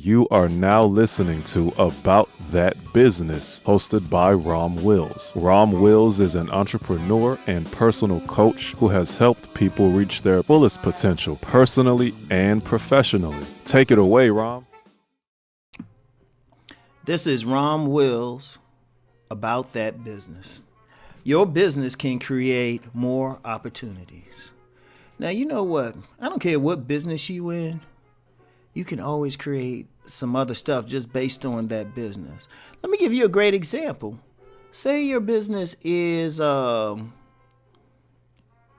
You are now listening to About That Business, hosted by Rom Wills. Rom Wills is an entrepreneur and personal coach who has helped people reach their fullest potential personally and professionally. Take it away, Rom. This is Rom Wills, About That Business. Your business can create more opportunities. Now, you know what? I don't care what business you in. You can always create some other stuff just based on that business. Let me give you a great example. Say your business is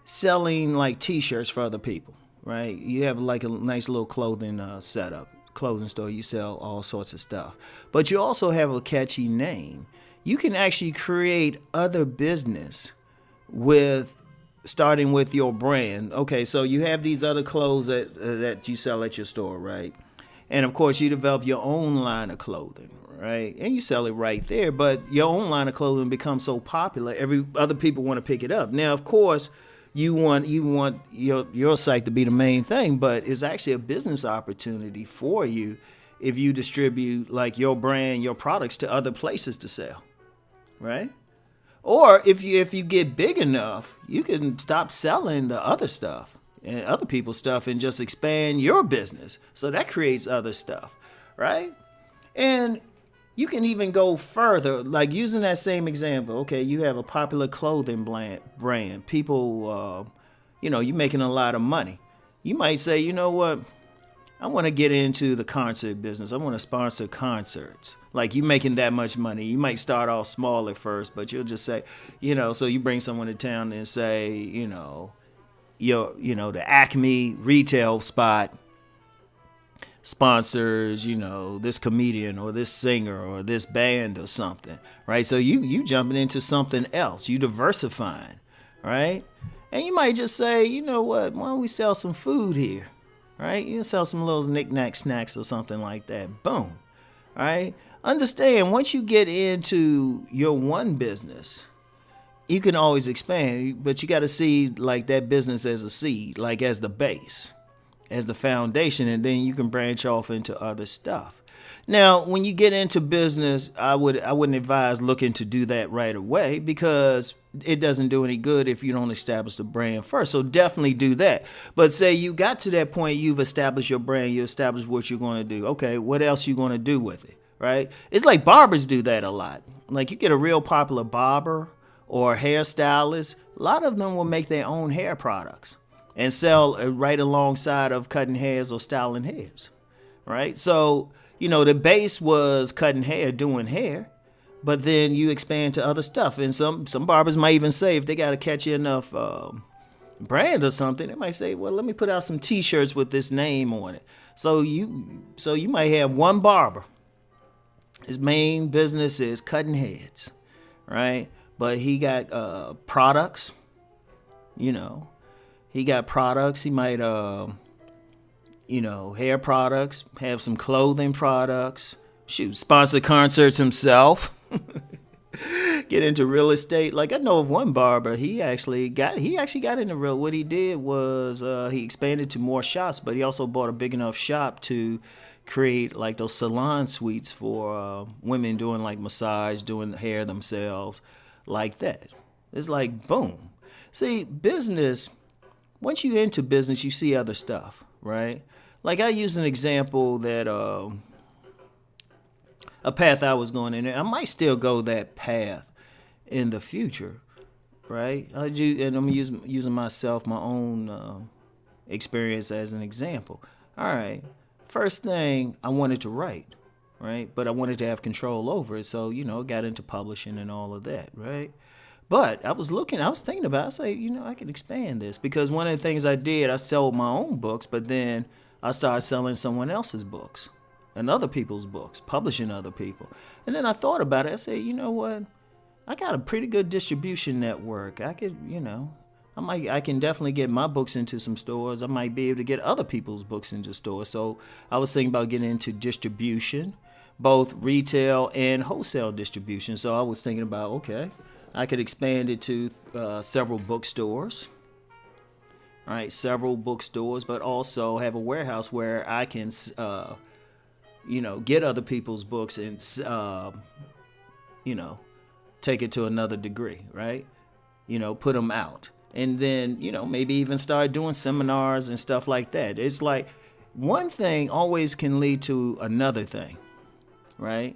selling like t-shirts for other people, right? You have like a nice little clothing setup, clothing store. You sell all sorts of stuff. But you also have a catchy name. You can actually create other business with starting with your brand. Okay, so you have these other clothes that you sell at your store, right? And of course, you develop your own line of clothing, right? And you sell it right there. But your own line of clothing becomes so popular, other people want to pick it up. Now, of course, you want your site to be the main thing, but it's actually a business opportunity for you if you distribute like your brand, your products to other places to sell, right? Or if you get big enough, you can stop selling the other stuff and other people's stuff and just expand your business. So that creates other stuff, right? And you can even go further, like using that same example. Okay, you have a popular clothing brand. People, you're making a lot of money. You might say, you know what? I want to get into the concert business. I want to sponsor concerts. Like you making that much money. You might start off small at first, but you'll just say, so you bring someone to town and say, the Acme retail spot sponsors, this comedian or this singer or this band or something, right? So you jumping into something else. You diversifying, right? And you might just say, you know what? Why don't we sell some food here? Right? You sell some little knick-knack snacks or something like that. Boom. All right? Understand, once you get into your one business, you can always expand, but you got to see like that business as a seed, like as the base, as the foundation, and then you can branch off into other stuff. Now, when you get into business, I wouldn't advise looking to do that right away because it doesn't do any good if you don't establish the brand first. So definitely do that. But say you got to that point, you've established your brand, you established what you're going to do. Okay, what else you going to do with it, right? It's like barbers do that a lot. Like you get a real popular barber or hairstylist, a lot of them will make their own hair products and sell right alongside of cutting hairs or styling hairs, right? So the base was cutting hair, doing hair, but then you expand to other stuff. And some barbers might even say, if they got to catch you enough brand or something, they might say, well, let me put out some t-shirts with this name on it. So you might have one barber. His main business is cutting heads, right? But he got products, he got products. He might hair products, have some clothing products, sponsor concerts himself, get into real estate. Like I know of one barber, he actually got into real. What he did was he expanded to more shops, but he also bought a big enough shop to create like those salon suites for women doing like massage, doing hair themselves, like that. It's like boom. See, business. Once you into business, you see other stuff, right? Like I use an example that a path I was going in. I might still go that path in the future, right? And I'm using myself, my own experience as an example. All right, first thing I wanted to write, right? But I wanted to have control over it, so got into publishing and all of that, right? But I was thinking about it. I say, I could expand this because one of the things I did, I sold my own books, but then I started selling someone else's books and other people's books, publishing other people. And then I thought about it. I said, you know what? I got a pretty good distribution network. I could, I can definitely get my books into some stores. I might be able to get other people's books into stores. So I was thinking about getting into distribution, both retail and wholesale distribution. So I was thinking about, okay, I could expand it to several bookstores, right? Several bookstores, but also have a warehouse where I can get other people's books and, take it to another degree, right? Put them out. And then, maybe even start doing seminars and stuff like that. It's like one thing always can lead to another thing, right?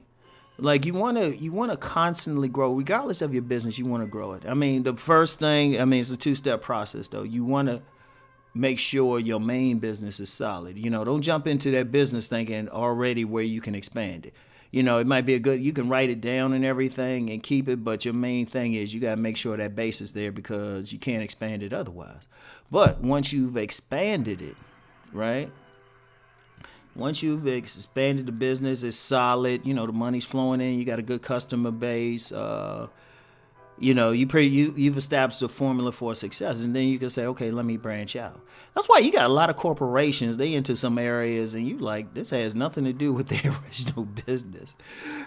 Like you want to constantly grow, regardless of your business. You want to grow it. I mean, the first thing, it's a 2-step process though. You want to make sure your main business is solid. Don't jump into that business thinking already where you can expand it. It might be you can write it down and everything and keep it, but your main thing is you got to make sure that base is there because you can't expand it otherwise. But once you've expanded it, right? Once you've expanded the business, it's solid, the money's flowing in, you got a good customer base, you've established a formula for success, and then you can say, okay, let me branch out. That's why you got a lot of corporations, they into some areas and you like, this has nothing to do with their original business,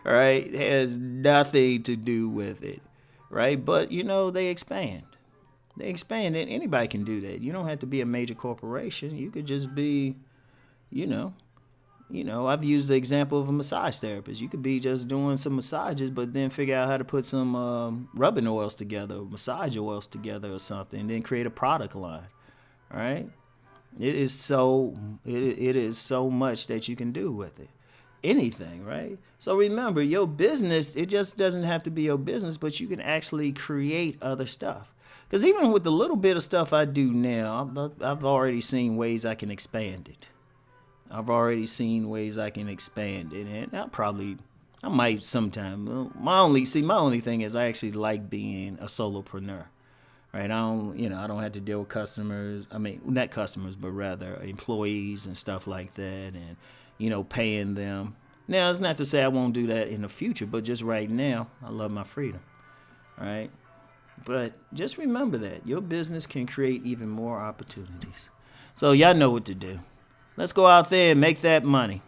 right? It has nothing to do with it, right? But, they expand. They expand, and anybody can do that. You don't have to be a major corporation. You could just be, I've used the example of a massage therapist. You could be just doing some massages, but then figure out how to put some rubbing oils together, massage oils together or something, and then create a product line, right? It is so much that you can do with it. Anything, right? So remember, your business, it just doesn't have to be your business, but you can actually create other stuff. Because even with the little bit of stuff I do now, I've already seen ways I can expand it. And I might sometime. My only thing is I actually like being a solopreneur, right? I don't have to deal with customers. I mean, not customers, but rather employees and stuff like that, and paying them. Now, it's not to say I won't do that in the future, but just right now, I love my freedom, right? But just remember that your business can create even more opportunities. So y'all know what to do. Let's go out there and make that money.